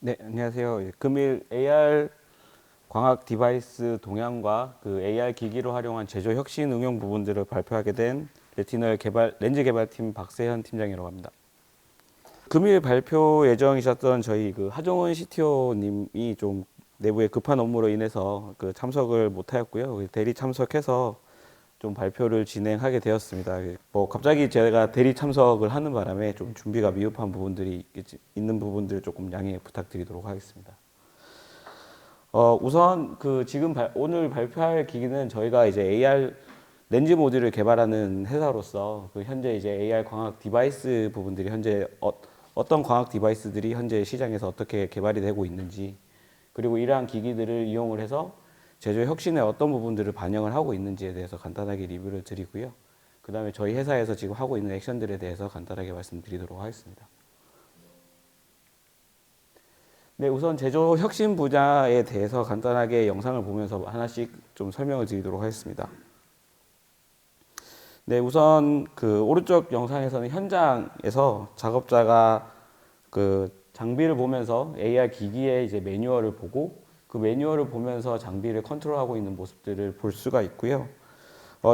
네, 안녕하세요. 금일 AR 광학 디바이스 동향과 그 AR 기기를 활용한 제조 혁신 응용 부분들을 발표하게 된 레티널 렌즈 개발팀 박세현 팀장이라고 합니다. 금일 발표 예정이셨던 저희 그 하종원 CTO님이 좀 내부의 급한 업무로 인해서 그 참석을 못하였고요. 대리 참석해서 좀 발표를 진행하게 되었습니다. 뭐 갑자기 제가 대리 참석을 하는 바람에 좀 준비가 미흡한 부분들이 있는 부분들 조금 양해 부탁드리도록 하겠습니다. 우선 그 지금 오늘 발표할 기기는 저희가 이제 AR 렌즈 모듈을 개발하는 회사로서 그 현재 이제 AR 광학 디바이스 부분들이 현재 어떤 광학 디바이스들이 현재 시장에서 어떻게 개발이 되고 있는지, 그리고 이러한 기기들을 이용을 해서 제조 혁신의 어떤 부분들을 반영을 하고 있는지에 대해서 간단하게 리뷰를 드리고요. 그 다음에 저희 회사에서 지금 하고 있는 액션들에 대해서 간단하게 말씀드리도록 하겠습니다. 네, 우선 제조 혁신 분야에 대해서 간단하게 영상을 보면서 하나씩 좀 설명을 드리도록 하겠습니다. 네, 우선 그 오른쪽 영상에서는 현장에서 작업자가 그 장비를 보면서 AR 기기의 이제 매뉴얼을 보고 그 매뉴얼을 보면서 장비를 컨트롤하고 있는 모습들을 볼 수가 있고요.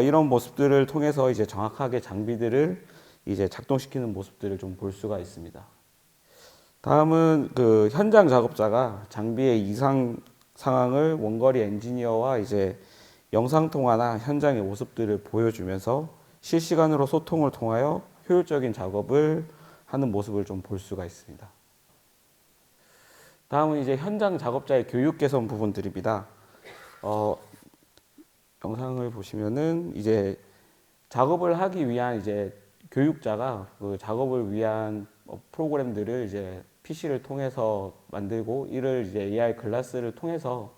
이런 모습들을 통해서 이제 정확하게 장비들을 이제 작동시키는 모습들을 좀 볼 수가 있습니다. 다음은 그 현장 작업자가 장비의 이상 상황을 원거리 엔지니어와 이제 영상 통화나 현장의 모습들을 보여주면서 실시간으로 소통을 통하여 효율적인 작업을 하는 모습을 좀 볼 수가 있습니다. 다음은 이제 현장 작업자의 교육 개선 부분들입니다. 영상을 보시면은 이제 작업을 하기 위한 이제 교육자가 그 작업을 위한 프로그램들을 이제 PC를 통해서 만들고 이를 이제 AI 클래스를 통해서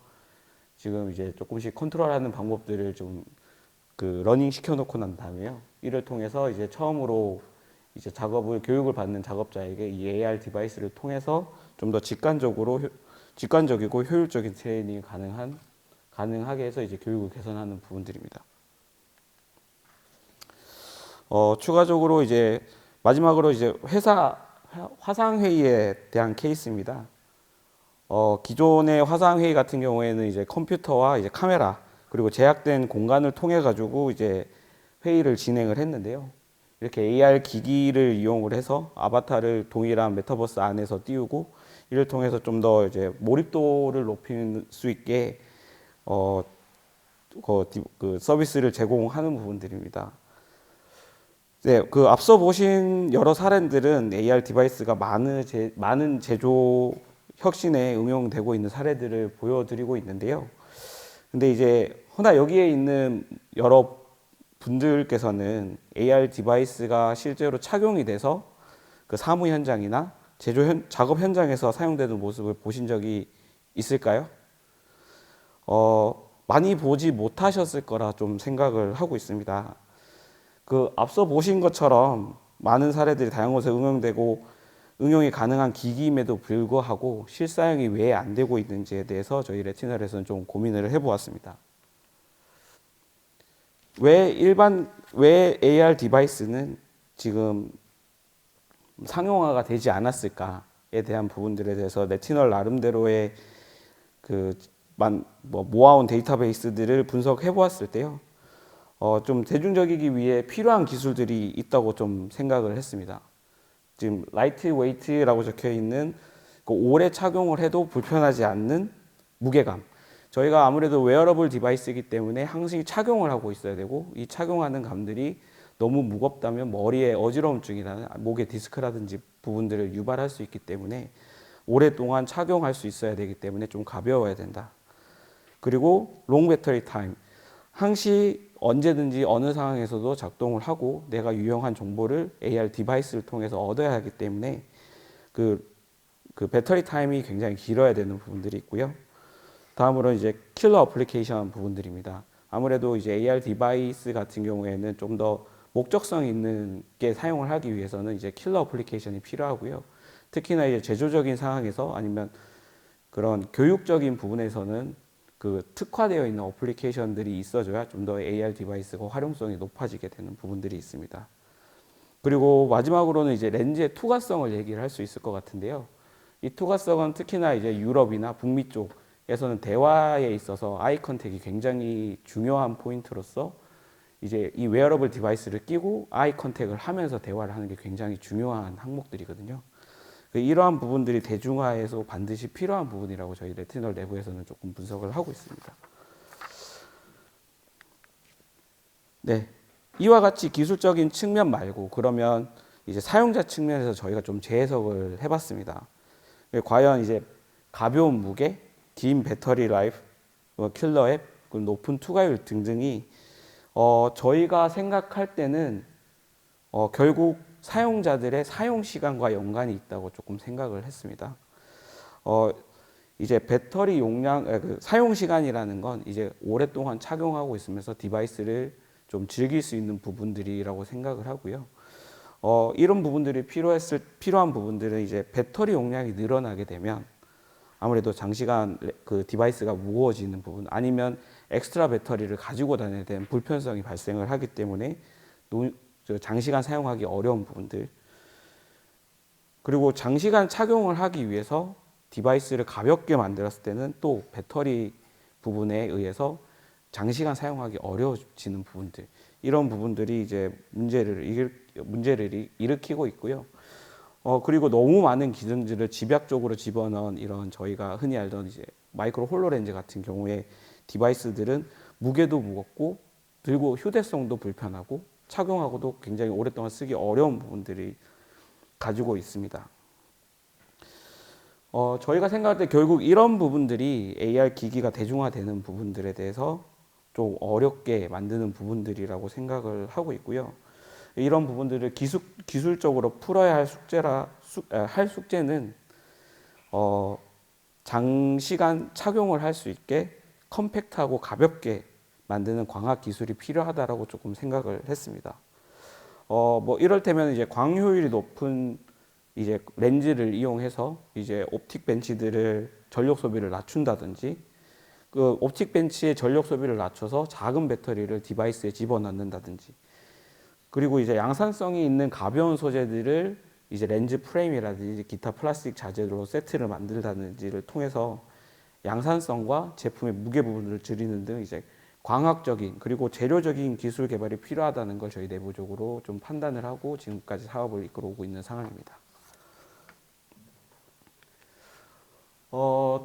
지금 이제 조금씩 컨트롤하는 방법들을 좀 그 러닝 시켜놓고 난 다음에요. 이를 통해서 이제 처음으로 이제 교육을 받는 작업자에게 이 AR 디바이스를 통해서 좀 더 직관적이고 효율적인 트레이닝이 가능하게 해서 이제 교육을 개선하는 부분들입니다. 추가적으로 이제 마지막으로 이제 회사 화상 회의에 대한 케이스입니다. 기존의 화상 회의 같은 경우에는 이제 컴퓨터와 이제 카메라 그리고 제약된 공간을 통해 가지고 이제 회의를 진행을 했는데요. 이렇게 AR 기기를 이용을 해서 아바타를 동일한 메타버스 안에서 띄우고 이를 통해서 좀 더 이제 몰입도를 높일 수 있게 그 서비스를 제공하는 부분들입니다. 네, 그 앞서 보신 여러 사례들은 AR 디바이스가 많은 제조 혁신에 응용되고 있는 사례들을 보여드리고 있는데요. 근데 이제 허나 여기에 있는 여러 분들께서는 AR 디바이스가 실제로 착용이 돼서 그 사무 현장이나 작업 현장에서 사용되는 모습을 보신 적이 있을까요? 많이 보지 못하셨을 거라 좀 생각을 하고 있습니다. 그 앞서 보신 것처럼 많은 사례들이 다양한 곳에 응용이 가능한 기기임에도 불구하고 실사용이 왜 안 되고 있는지에 대해서 저희 레티널에서는 좀 고민을 해보았습니다. 왜 AR 디바이스는 지금 상용화가 되지 않았을까에 대한 부분들에 대해서 레티널 나름대로의 모아온 데이터베이스들을 분석해 보았을 때요. 좀 대중적이기 위해 필요한 기술들이 있다고 좀 생각을 했습니다. 지금 라이트 웨이트라고 적혀 있는 그 오래 착용을 해도 불편하지 않는 무게감. 저희가 아무래도 웨어러블 디바이스이기 때문에 항상 착용을 하고 있어야 되고 이 착용하는 감들이 너무 무겁다면 머리에 어지러움증이나 목에 디스크라든지 부분들을 유발할 수 있기 때문에 오랫동안 착용할 수 있어야 되기 때문에 좀 가벼워야 된다. 그리고 롱 배터리 타임. 항시 언제든지 어느 상황에서도 작동을 하고 내가 유용한 정보를 AR 디바이스를 통해서 얻어야 하기 때문에 그 배터리 타임이 굉장히 길어야 되는 부분들이 있고요. 다음으로 이제 킬러 어플리케이션 부분들입니다. 아무래도 이제 AR 디바이스 같은 경우에는 좀 더 목적성 있는 게 사용을 하기 위해서는 이제 킬러 어플리케이션이 필요하고요. 특히나 이제 제조적인 상황에서 아니면 그런 교육적인 부분에서는 그 특화되어 있는 어플리케이션들이 있어줘야 좀 더 AR 디바이스가 활용성이 높아지게 되는 부분들이 있습니다. 그리고 마지막으로는 이제 렌즈의 투과성을 얘기를 할 수 있을 것 같은데요. 이 투과성은 특히나 이제 유럽이나 북미 쪽에서는 대화에 있어서 아이 컨택이 굉장히 중요한 포인트로서 이제 이 웨어러블 디바이스를 끼고 아이 컨택을 하면서 대화를 하는 게 굉장히 중요한 항목들이거든요. 이러한 부분들이 대중화에서 반드시 필요한 부분이라고 저희 레티널 내부에서는 조금 분석을 하고 있습니다. 네. 이와 같이 기술적인 측면 말고 그러면 이제 사용자 측면에서 저희가 좀 재해석을 해봤습니다. 과연 이제 가벼운 무게, 긴 배터리 라이프, 킬러 앱, 높은 투과율 등등이 저희가 생각할 때는 결국 사용자들의 사용 시간과 연관이 있다고 조금 생각을 했습니다. 이제 배터리 용량, 사용 시간이라는 건 이제 오랫동안 착용하고 있으면서 디바이스를 좀 즐길 수 있는 부분들이라고 생각을 하고요. 이런 부분들이 필요한 부분들은 이제 배터리 용량이 늘어나게 되면 아무래도 장시간 그 디바이스가 무거워지는 부분 아니면 엑스트라 배터리를 가지고 다녀야 되는 불편성이 발생을 하기 때문에 장시간 사용하기 어려운 부분들, 그리고 장시간 착용을 하기 위해서 디바이스를 가볍게 만들었을 때는 또 배터리 부분에 의해서 장시간 사용하기 어려워지는 부분들, 이런 부분들이 이제 문제를 일으키고 있고요. 그리고 너무 많은 기능들을 집약적으로 집어넣은 이런 저희가 흔히 알던 이제 마이크로 홀로렌즈 같은 경우에 디바이스들은 무게도 무겁고 들고 휴대성도 불편하고 착용하고도 굉장히 오랫동안 쓰기 어려운 부분들이 가지고 있습니다. 저희가 생각할 때 결국 이런 부분들이 AR 기기가 대중화되는 부분들에 대해서 좀 어렵게 만드는 부분들이라고 생각을 하고 있고요. 이런 부분들을 기술적으로 풀어야 할 숙제는 장시간 착용을 할 수 있게 컴팩트하고 가볍게 만드는 광학 기술이 필요하다라고 조금 생각을 했습니다. 뭐 이럴 때면 이제 광효율이 높은 이제 렌즈를 이용해서 이제 옵틱 벤치들을 전력 소비를 낮춘다든지, 그 옵틱 벤치의 전력 소비를 낮춰서 작은 배터리를 디바이스에 집어넣는다든지, 그리고 이제 양산성이 있는 가벼운 소재들을 이제 렌즈 프레임이라든지 기타 플라스틱 자재로 세트를 만들다든지를 통해서 양산성과 제품의 무게 부분을 줄이는 등 이제 광학적인 그리고 재료적인 기술 개발이 필요하다는 걸 저희 내부적으로 좀 판단을 하고 지금까지 사업을 이끌어오고 있는 상황입니다.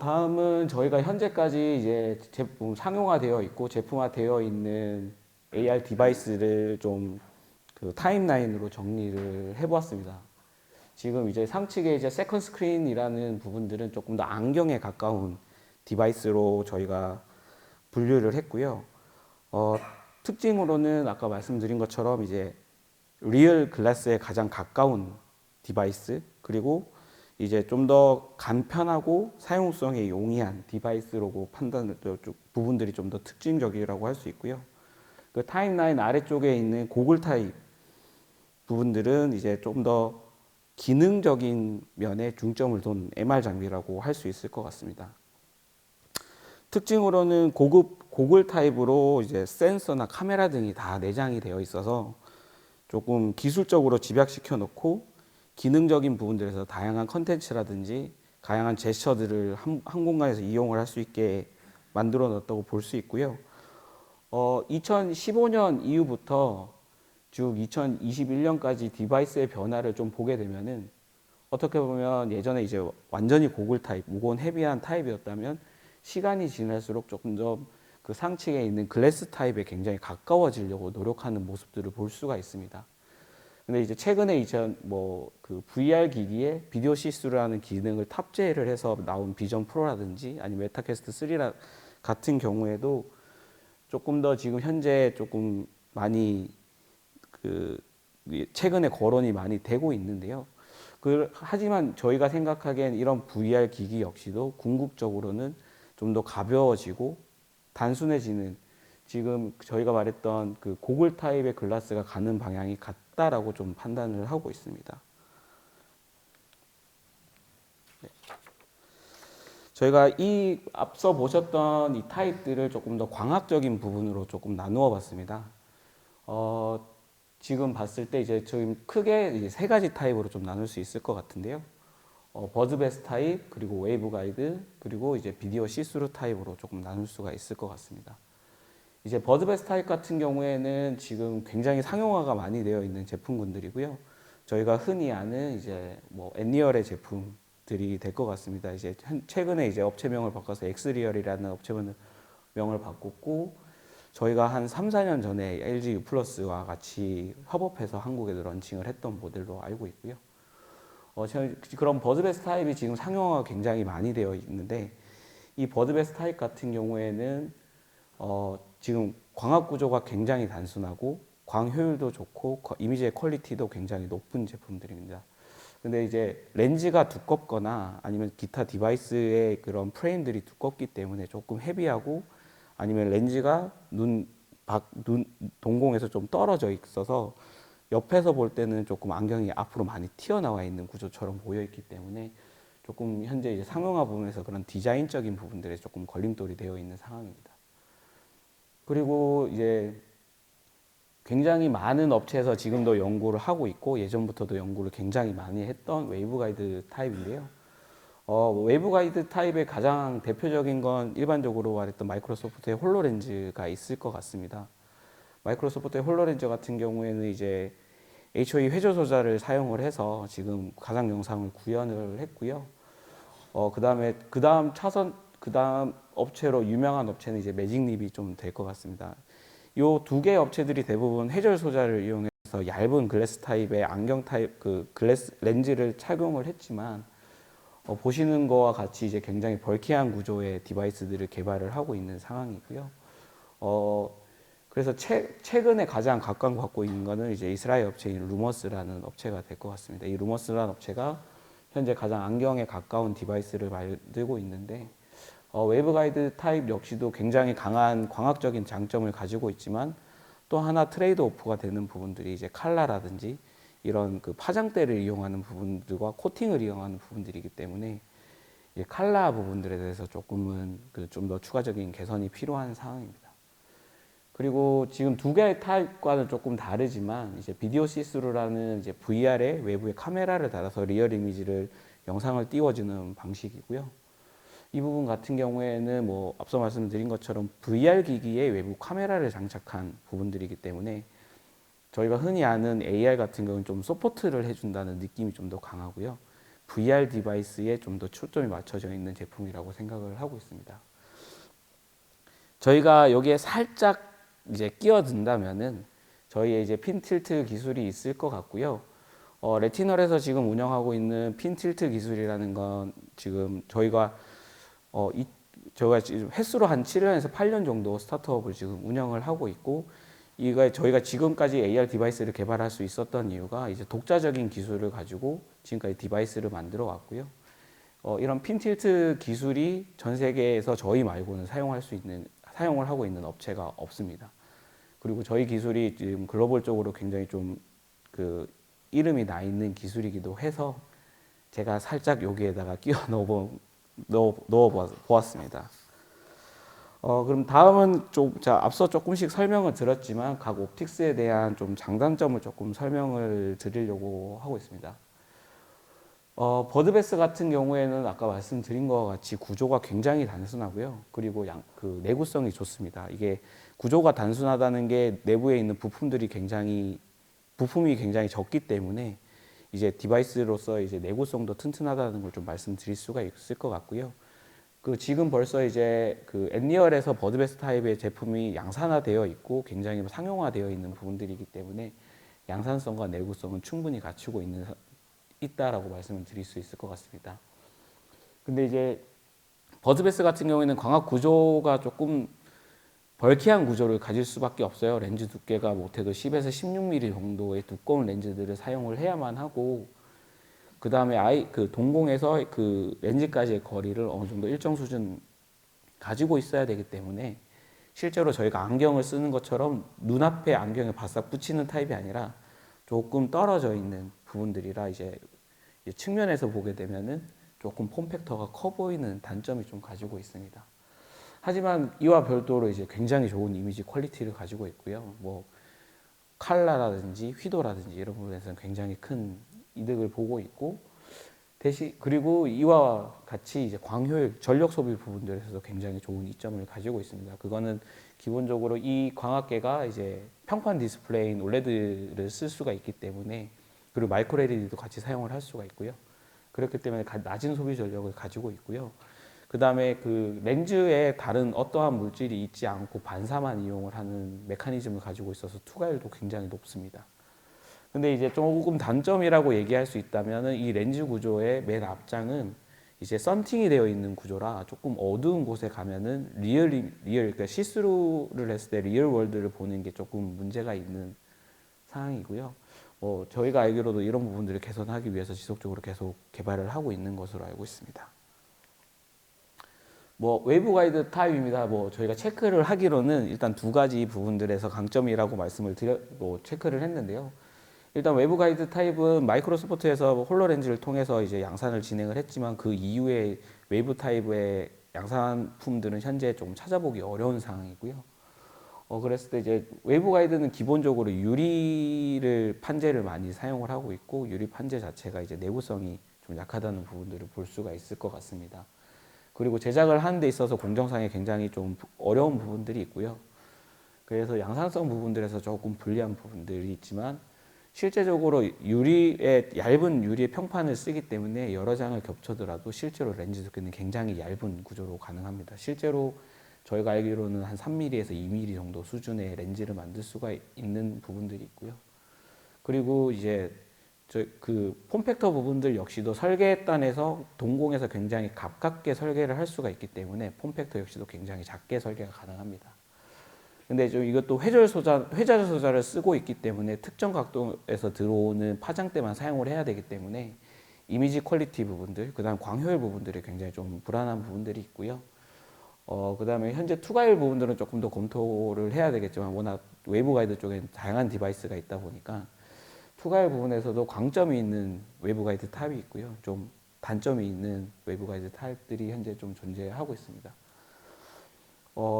다음은 저희가 현재까지 이제 제품 상용화되어 있고 제품화되어 있는 AR 디바이스를 좀 그 타임라인으로 정리를 해보았습니다. 지금 이제 상측에 이제 세컨 스크린이라는 부분들은 조금 더 안경에 가까운 디바이스로 저희가 분류를 했고요. 특징으로는 아까 말씀드린 것처럼 이제 리얼 글라스에 가장 가까운 디바이스, 그리고 이제 좀 더 간편하고 사용성에 용이한 디바이스로 판단을 부분들이 좀 더 특징적이라고 할 수 있고요. 그 타임라인 아래쪽에 있는 고글 타입 부분들은 이제 좀 더 기능적인 면에 중점을 둔 MR 장비라고 할 수 있을 것 같습니다. 특징으로는 고급 고글 타입으로 이제 센서나 카메라 등이 다 내장이 되어 있어서 조금 기술적으로 집약시켜 놓고 기능적인 부분들에서 다양한 컨텐츠라든지 다양한 제스처들을 한 공간에서 이용을 할 수 있게 만들어 놨다고 볼 수 있고요. 2015년 이후부터 쭉 2021년까지 디바이스의 변화를 좀 보게 되면은 어떻게 보면 예전에 이제 완전히 고글 타입, 무거운 헤비한 타입이었다면 시간이 지날수록 조금 더 그 상층에 있는 글래스 타입에 굉장히 가까워지려고 노력하는 모습들을 볼 수가 있습니다. 근데 이제 최근에 그 VR 기기에 비디오 시스루라는 기능을 탑재를 해서 나온 비전 프로라든지 아니면 메타캐스트 3 같은 경우에도 조금 더 지금 현재 조금 많이 그 최근에 거론이 많이 되고 있는데요. 하지만 저희가 생각하기엔 이런 VR 기기 역시도 궁극적으로는 좀 더 가벼워지고 단순해지는, 지금 저희가 말했던 그 고글 타입의 글라스가 가는 방향이 같다라고 좀 판단을 하고 있습니다. 네. 저희가 이 앞서 보셨던 이 타입들을 조금 더 광학적인 부분으로 조금 나누어 봤습니다. 지금 봤을 때 이제 지금 크게 이제 세 가지 타입으로 좀 나눌 수 있을 것 같은데요. 버즈베이스 타입, 그리고 웨이브 가이드, 그리고 이제 비디오 시스루 타입으로 조금 나눌 수가 있을 것 같습니다. 이제 버즈베이스 타입 같은 경우에는 지금 굉장히 상용화가 많이 되어 있는 제품군들이고요. 저희가 흔히 아는 이제 뭐 엔리얼의 제품들이 될 것 같습니다. 이제 최근에 이제 업체명을 바꿔서 엑스리얼이라는 업체명을 바꿨고, 저희가 한 3, 4년 전에 LG U 플러스와 같이 협업해서 한국에 런칭을 했던 모델로 알고 있고요. 그런 버즈베이스 타입이 지금 상용화가 굉장히 많이 되어 있는데, 이 버즈베이스 타입 같은 경우에는 지금 광학 구조가 굉장히 단순하고 광 효율도 좋고 이미지의 퀄리티도 굉장히 높은 제품들입니다. 근데 이제 렌즈가 두껍거나 아니면 기타 디바이스의 그런 프레임들이 두껍기 때문에 조금 헤비하고, 아니면 렌즈가 눈 동공에서 좀 떨어져 있어서 옆에서 볼 때는 조금 안경이 앞으로 많이 튀어나와 있는 구조처럼 보여 있기 때문에 조금 현재 이제 상용화 부분에서 그런 디자인적인 부분들에 조금 걸림돌이 되어 있는 상황입니다. 그리고 이제 굉장히 많은 업체에서 지금도 연구를 하고 있고 예전부터도 연구를 굉장히 많이 했던 웨이브 가이드 타입인데요. 웨이브 가이드 타입의 가장 대표적인 건 일반적으로 말했던 마이크로소프트의 홀로렌즈가 있을 것 같습니다. 마이크로소프트의 홀로렌즈 같은 경우에는 이제 HOE 회조 소자를 사용을 해서 지금 가상 영상을 구현을 했고요. 그 다음 업체로 유명한 업체는 이제 매직립이 좀 될 것 같습니다. 이 두 개의 업체들이 대부분 회절 소자를 이용해서 얇은 글래스 타입의 안경 타입 그 글래스 렌즈를 착용을 했지만, 보시는 거와 같이 이제 굉장히 벌키한 구조의 디바이스들을 개발을 하고 있는 상황이고요. 그래서 최근에 가장 각광 받고 있는 거는 이제 이스라엘 업체인 루머스라는 업체가 될 것 같습니다. 이 루머스라는 업체가 현재 가장 안경에 가까운 디바이스를 만들고 있는데, 웨이브 가이드 타입 역시도 굉장히 강한 광학적인 장점을 가지고 있지만, 또 하나 트레이드 오프가 되는 부분들이 이제 칼라라든지 이런 그 파장대를 이용하는 부분들과 코팅을 이용하는 부분들이기 때문에 칼라 부분들에 대해서 조금은 좀 더 추가적인 개선이 필요한 상황입니다. 그리고 지금 두 개의 타입과는 조금 다르지만 이제 비디오 시스루라는 이제 VR에 외부에 카메라를 달아서 리얼 이미지를 영상을 띄워주는 방식이고요. 이 부분 같은 경우에는 뭐 앞서 말씀드린 것처럼 VR 기기에 외부 카메라를 장착한 부분들이기 때문에 저희가 흔히 아는 AR 같은 경우는 좀 서포트를 해준다는 느낌이 좀 더 강하고요. VR 디바이스에 좀 더 초점이 맞춰져 있는 제품이라고 생각을 하고 있습니다. 저희가 여기에 살짝 이제 끼어든다면은 저희의 이제 핀 틸트 기술이 있을 것 같고요. 레티널에서 지금 운영하고 있는 핀 틸트 기술이라는 건 지금 저희가 지금 횟수로 한 7년에서 8년 정도 스타트업을 지금 운영을 하고 있고, 이거 저희가 지금까지 AR 디바이스를 개발할 수 있었던 이유가 이제 독자적인 기술을 가지고 지금까지 디바이스를 만들어 왔고요. 이런 핀 틸트 기술이 전 세계에서 저희 말고는 사용을 하고 있는 업체가 없습니다. 그리고 저희 기술이 지금 글로벌적으로 굉장히 좀 그 이름이 나 있는 기술이기도 해서 제가 살짝 여기에다가 끼워 넣어 보았습니다. 그럼 다음은 앞서 조금씩 설명을 드렸지만 각 옵틱스에 대한 좀 장단점을 조금 설명을 드리려고 하고 있습니다. 버드베스 같은 경우에는 아까 말씀드린 것과 같이 구조가 굉장히 단순하고요. 그리고 내구성이 좋습니다. 이게 구조가 단순하다는 게 내부에 있는 부품이 굉장히 적기 때문에 이제 디바이스로서 이제 내구성도 튼튼하다는 걸 좀 말씀드릴 수가 있을 것 같고요. 지금 벌써 이제 엔리얼에서 버드베스 타입의 제품이 양산화되어 있고 굉장히 상용화되어 있는 부분들이기 때문에 양산성과 내구성은 충분히 갖추고 있다라고 말씀을 드릴 수 있을 것 같습니다. 근데 이제 버즈베스 같은 경우에는 광학 구조가 조금 벌키한 구조를 가질 수밖에 없어요. 렌즈 두께가 못해도 10에서 16mm 정도의 두꺼운 렌즈들을 사용을 해야만 하고, 그 다음에 동공에서 그 렌즈까지의 거리를 어느 정도 일정 수준 가지고 있어야 되기 때문에 실제로 저희가 안경을 쓰는 것처럼 눈앞에 안경에 바싹 붙이는 타입이 아니라 조금 떨어져 있는 부분들이라 이제 측면에서 보게 되면은 조금 폼팩터가 커 보이는 단점이 좀 가지고 있습니다. 하지만 이와 별도로 이제 굉장히 좋은 이미지 퀄리티를 가지고 있고요. 뭐 칼라라든지 휘도라든지 이런 부분에서는 굉장히 큰 이득을 보고 있고, 대신 그리고 이와 같이 이제 광효율, 전력 소비 부분들에서도 굉장히 좋은 이점을 가지고 있습니다. 그거는 기본적으로 이 광학계가 이제 평판 디스플레이인 올레드를 쓸 수가 있기 때문에, 그리고 마이크로 LED도 같이 사용을 할 수가 있고요. 그렇기 때문에 낮은 소비 전력을 가지고 있고요. 그 다음에 그 렌즈에 다른 어떠한 물질이 있지 않고 반사만 이용을 하는 메커니즘을 가지고 있어서 투과율도 굉장히 높습니다. 근데 이제 조금 단점이라고 얘기할 수 있다면은 이 렌즈 구조의 맨 앞장은 이제 썬팅이 되어 있는 구조라 조금 어두운 곳에 가면은 그러니까 시스루를 했을 때 리얼 월드를 보는 게 조금 문제가 있는 상황이고요. 저희가 알기로도 이런 부분들을 개선하기 위해서 지속적으로 계속 개발을 하고 있는 것으로 알고 있습니다. 외부 가이드 타입입니다. 저희가 체크를 하기로는 일단 두 가지 부분들에서 강점이라고 말씀을 체크를 했는데요. 일단 외부 가이드 타입은 마이크로소프트에서 홀로렌즈를 통해서 이제 양산을 진행을 했지만 그 이후에 외부 타입의 양산품들은 현재 좀 찾아보기 어려운 상황이고요. 그랬을 때 이제 외부 가이드는 기본적으로 유리를 판재를 많이 사용을 하고 있고, 유리 판재 자체가 이제 내구성이 좀 약하다는 부분들을 볼 수가 있을 것 같습니다. 그리고 제작을 하는 데 있어서 공정상에 굉장히 좀 어려운 부분들이 있고요. 그래서 양산성 부분들에서 조금 불리한 부분들이 있지만, 실제적으로 얇은 유리의 평판을 쓰기 때문에 여러 장을 겹쳐더라도 실제로 렌즈 두께는 굉장히 얇은 구조로 가능합니다. 실제로 저희가 알기로는 한 3mm에서 2mm 정도 수준의 렌즈를 만들 수가 있는 부분들이 있고요. 그리고 이제 그 폼팩터 부분들 역시도 설계단에서 동공에서 굉장히 가깝게 설계를 할 수가 있기 때문에 폼팩터 역시도 굉장히 작게 설계가 가능합니다. 근데 좀 이것도 회자절 소자를 쓰고 있기 때문에 특정 각도에서 들어오는 파장대만 사용을 해야 되기 때문에 이미지 퀄리티 부분들, 그다음 광효율 부분들이 굉장히 좀 불안한 부분들이 있고요. 그다음에 현재 투과율 부분들은 조금 더 검토를 해야 되겠지만, 워낙 외부 가이드 쪽엔 다양한 디바이스가 있다 보니까 투과율 부분에서도 강점이 있는 외부 가이드 타입이 있고요. 좀 단점이 있는 외부 가이드 타입들이 현재 좀 존재하고 있습니다.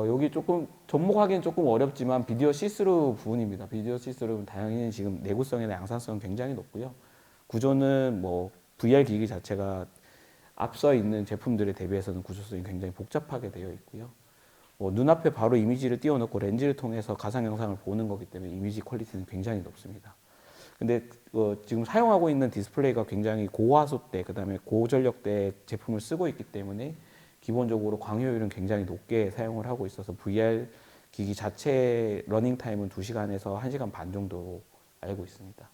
여기 조금 접목하기는 조금 어렵지만 비디오 시스루 부분입니다. 비디오 시스루는 다행히 지금 내구성이나 양산성은 굉장히 높고요. 구조는 VR 기기 자체가 앞서 있는 제품들에 대비해서는 구조성이 굉장히 복잡하게 되어 있고요. 눈앞에 바로 이미지를 띄워놓고 렌즈를 통해서 가상 영상을 보는 거기 때문에 이미지 퀄리티는 굉장히 높습니다. 근데 지금 사용하고 있는 디스플레이가 굉장히 고화소대, 그다음에 고전력대 제품을 쓰고 있기 때문에 기본적으로 광효율은 굉장히 높게 사용을 하고 있어서 VR 기기 자체 러닝 타임은 2시간에서 1시간 반 정도 알고 있습니다.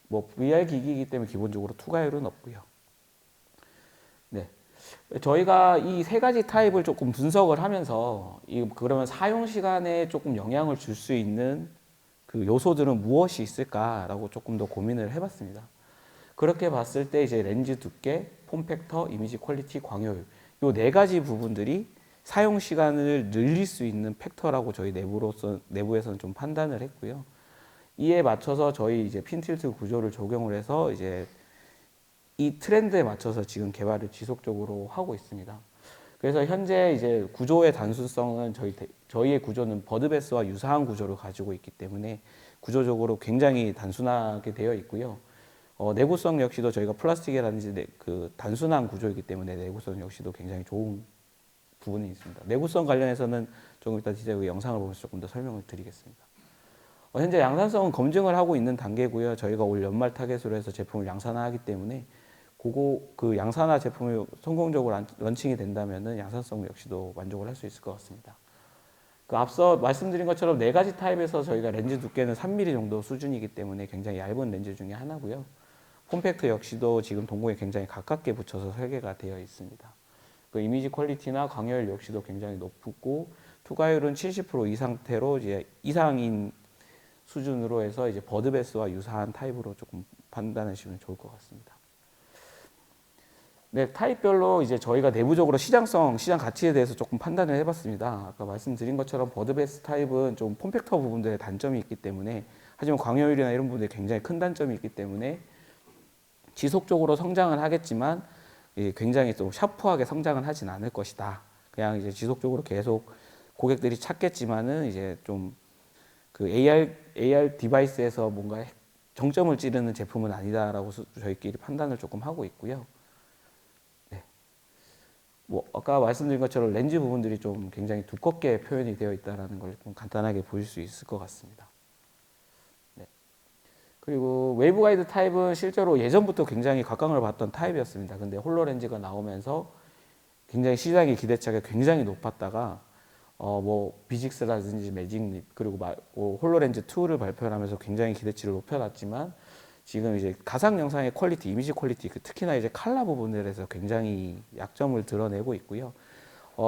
VR 기기이기 때문에 기본적으로 투과율은 없고요. 네. 저희가 이 세 가지 타입을 조금 분석을 하면서 그러면 사용 시간에 조금 영향을 줄 수 있는 그 요소들은 무엇이 있을까라고 조금 더 고민을 해봤습니다. 그렇게 봤을 때 이제 렌즈 두께, 폼팩터, 이미지 퀄리티, 광효율 요 네 가지 부분들이 사용 시간을 늘릴 수 있는 팩터라고 저희 내부에서는 좀 판단을 했고요. 이에 맞춰서 저희 이제 핀틸트 구조를 적용을 해서 이제 이 트렌드에 맞춰서 지금 개발을 지속적으로 하고 있습니다. 그래서 현재 이제 구조의 단순성은 저희의 구조는 버드베스와 유사한 구조를 가지고 있기 때문에 구조적으로 굉장히 단순하게 되어 있고요. 내구성 역시도 저희가 플라스틱이라든지 그 단순한 구조이기 때문에 내구성 역시도 굉장히 좋은 부분이 있습니다. 내구성 관련해서는 조금 이따 디자인 영상을 보면서 조금 더 설명을 드리겠습니다. 현재 양산성은 검증을 하고 있는 단계고요. 저희가 올 연말 타겟으로 해서 제품을 양산화하기 때문에 그 양산화 제품이 성공적으로 런칭이 된다면은 양산성 역시도 만족을 할 수 있을 것 같습니다. 그 앞서 말씀드린 것처럼 네 가지 타입에서 저희가 렌즈 두께는 3mm 정도 수준이기 때문에 굉장히 얇은 렌즈 중에 하나고요. 폼팩트 역시도 지금 동공에 굉장히 가깝게 붙여서 설계가 되어 있습니다. 그 이미지 퀄리티나 광효율 역시도 굉장히 높고 투과율은 70% 이상태로 이제 이상인 수준으로 해서 이제 버드베스와 유사한 타입으로 조금 판단하시면 좋을 것 같습니다. 네, 타입별로 이제 저희가 내부적으로 시장 가치에 대해서 조금 판단을 해봤습니다. 아까 말씀드린 것처럼 버드베스 타입은 좀 폼팩터 부분들에 단점이 있기 때문에, 하지만 광효율이나 이런 부분들에 굉장히 큰 단점이 있기 때문에 지속적으로 성장을 하겠지만 굉장히 좀 샤프하게 성장을 하진 않을 것이다. 그냥 이제 지속적으로 계속 고객들이 찾겠지만은 이제 좀 그 AR 디바이스에서 뭔가 정점을 찌르는 제품은 아니다라고 저희끼리 판단을 조금 하고 있고요. 뭐 아까 말씀드린 것처럼 렌즈 부분들이 좀 굉장히 두껍게 표현이 되어 있다는 걸 좀 간단하게 보실 수 있을 것 같습니다. 네. 그리고 웨이브 가이드 타입은 실제로 예전부터 굉장히 각광을 받던 타입이었습니다. 근데 홀로렌즈가 나오면서 굉장히 시장의 기대치가 굉장히 높았다가 뭐 비직스라든지 매직립 그리고 홀로렌즈 2를 발표하면서 굉장히 기대치를 높여놨지만 지금 이제 가상 영상의 퀄리티, 이미지 퀄리티, 특히나 이제 칼라 부분들에서 굉장히 약점을 드러내고 있고요.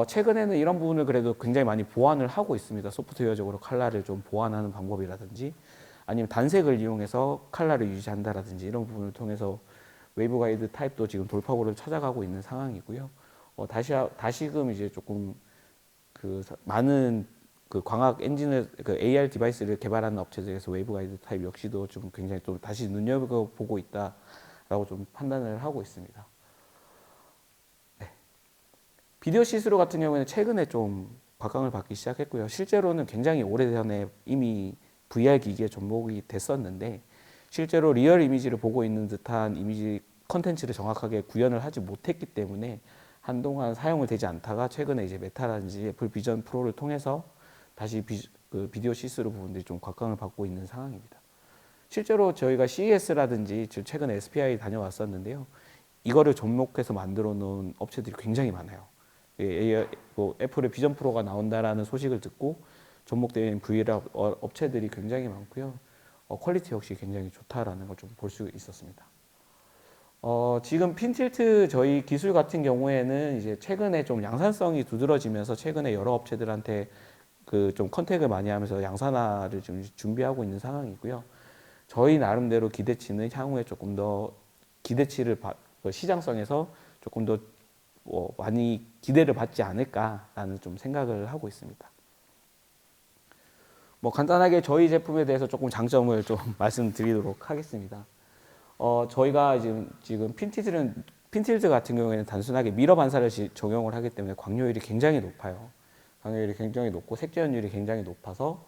최근에는 이런 부분을 그래도 굉장히 많이 보완을 하고 있습니다. 소프트웨어적으로 칼라를 좀 보완하는 방법이라든지 아니면 단색을 이용해서 칼라를 유지한다라든지 이런 부분을 통해서 웨이브 가이드 타입도 지금 돌파구를 찾아가고 있는 상황이고요. 다시금 이제 조금 많은 광학 엔진을 AR 디바이스를 개발하는 업체들에서 웨이브 가이드 타입 역시도 좀 굉장히 또 다시 눈여겨보고 있다라고 좀 판단을 하고 있습니다. 네. 비디오 시스루 같은 경우에는 최근에 좀 각광을 받기 시작했고요. 실제로는 굉장히 오래전에 이미 VR 기기에 접목이 됐었는데 실제로 리얼 이미지를 보고 있는 듯한 이미지 컨텐츠를 정확하게 구현을 하지 못했기 때문에 한동안 사용을 되지 않다가 최근에 이제 메타라든지 애플 비전 프로를 통해서 다시 비디오 시스루 부분들이 좀 각광을 받고 있는 상황입니다. 실제로 저희가 CES라든지 최근에 SPI 다녀왔었는데요. 이거를 접목해서 만들어 놓은 업체들이 굉장히 많아요. 애플의 비전 프로가 나온다라는 소식을 듣고 접목되어 있는 VR 업체들이 굉장히 많고요. 퀄리티 역시 굉장히 좋다라는 걸 좀 볼 수 있었습니다. 지금 핀틸트 저희 기술 같은 경우에는 이제 최근에 좀 양산성이 두드러지면서 최근에 여러 업체들한테 좀 컨택을 많이 하면서 양산화를 지금 준비하고 있는 상황이고요. 저희 나름대로 기대치는 향후에 조금 더 시장성에서 조금 더 많이 기대를 받지 않을까라는 좀 생각을 하고 있습니다. 뭐 간단하게 저희 제품에 대해서 조금 장점을 좀 말씀드리도록 하겠습니다. 저희가 지금 핀틸트 같은 경우에는 단순하게 미러 반사를 적용을 하기 때문에 광료율이 굉장히 높아요. 광료율이 굉장히 높고 색재현율이 굉장히 높아서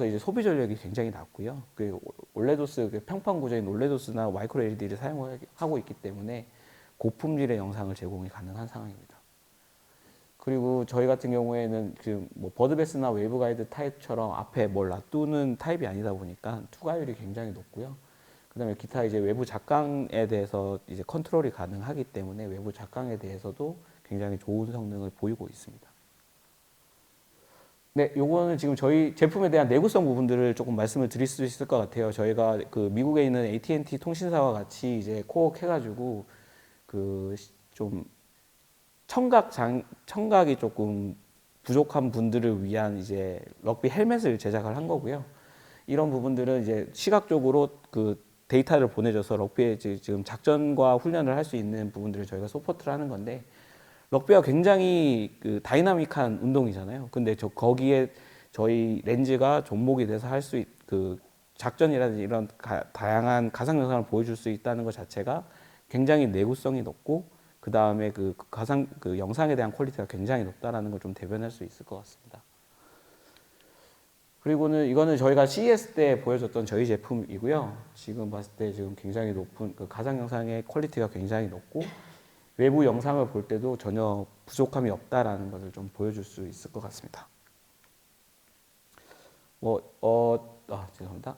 이제 소비 전력이 굉장히 낮고요. 올레도스 평판 구조인 올레도스나 마이크로 LED를 사용하고 있기 때문에 고품질의 영상을 제공이 가능한 상황입니다. 그리고 저희 같은 경우에는 뭐 버드베스나 웨이브 가이드 타입처럼 앞에 뭘 놔두는 타입이 아니다 보니까 투과율이 굉장히 높고요. 그다음에 기타 이제 외부 작강에 대해서 이제 컨트롤이 가능하기 때문에 외부 작강에 대해서도 굉장히 좋은 성능을 보이고 있습니다. 네, 요거는 지금 저희 제품에 대한 내구성 부분들을 조금 말씀을 드릴 수 있을 것 같아요. 저희가 미국에 있는 AT&T 통신사와 같이 이제 코어해가지고 좀 청각이 조금 부족한 분들을 위한 이제 럭비 헬멧을 제작을 한 거고요. 이런 부분들은 이제 시각적으로 데이터를 보내줘서 럭비에 지금 작전과 훈련을 할 수 있는 부분들을 저희가 서포트를 하는 건데 럭비가 굉장히 다이나믹한 운동이잖아요. 근데 거기에 저희 렌즈가 접목이 돼서 할 수 작전이라든지 이런 다양한 가상 영상을 보여줄 수 있다는 것 자체가 굉장히 내구성이 높고 그 다음에 영상에 대한 퀄리티가 굉장히 높다라는 걸 좀 대변할 수 있을 것 같습니다. 그리고는 이거는 저희가 CES 때 보여줬던 저희 제품이고요. 지금 봤을 때 지금 굉장히 높은 가상 영상의 퀄리티가 굉장히 높고 외부 영상을 볼 때도 전혀 부족함이 없다라는 것을 좀 보여줄 수 있을 것 같습니다. 죄송합니다.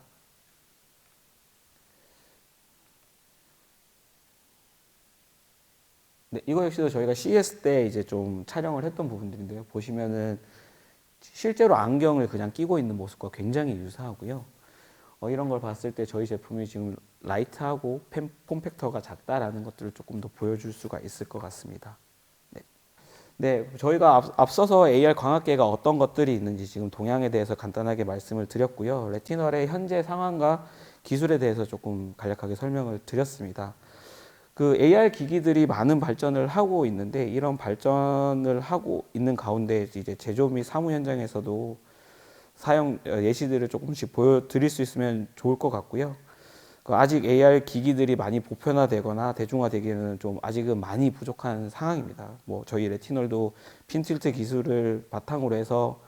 네, 이거 역시도 저희가 CES 때 이제 좀 촬영을 했던 부분들인데요. 보시면은 실제로 안경을 그냥 끼고 있는 모습과 굉장히 유사하고요. 이런 걸 봤을 때 저희 제품이 지금 라이트하고 폼팩터가 작다라는 것들을 조금 더 보여줄 수가 있을 것 같습니다. 네, 네 저희가 앞서서 AR 광학계가 어떤 것들이 있는지 지금 동향에 대해서 간단하게 말씀을 드렸고요. 레티널의 현재 상황과 기술에 대해서 조금 간략하게 설명을 드렸습니다. AR 기기들이 많은 발전을 하고 있는데 이런 발전을 하고 있는 가운데 이제 제조 및 사무 현장에서도 사용 예시들을 조금씩 보여드릴 수 있으면 좋을 것 같고요. 아직 AR 기기들이 많이 보편화되거나 대중화되기에는 좀 아직은 많이 부족한 상황입니다. 뭐 저희 레티널도 핀틸트 기술을 바탕으로 해서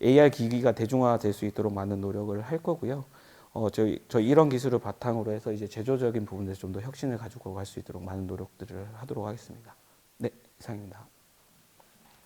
AR 기기가 대중화될 수 있도록 많은 노력을 할 거고요. 저희 이런 기술을 바탕으로 해서 이제 제조적인 부분에서 좀 더 혁신을 가지고 갈 수 있도록 많은 노력들을 하도록 하겠습니다. 네, 이상입니다.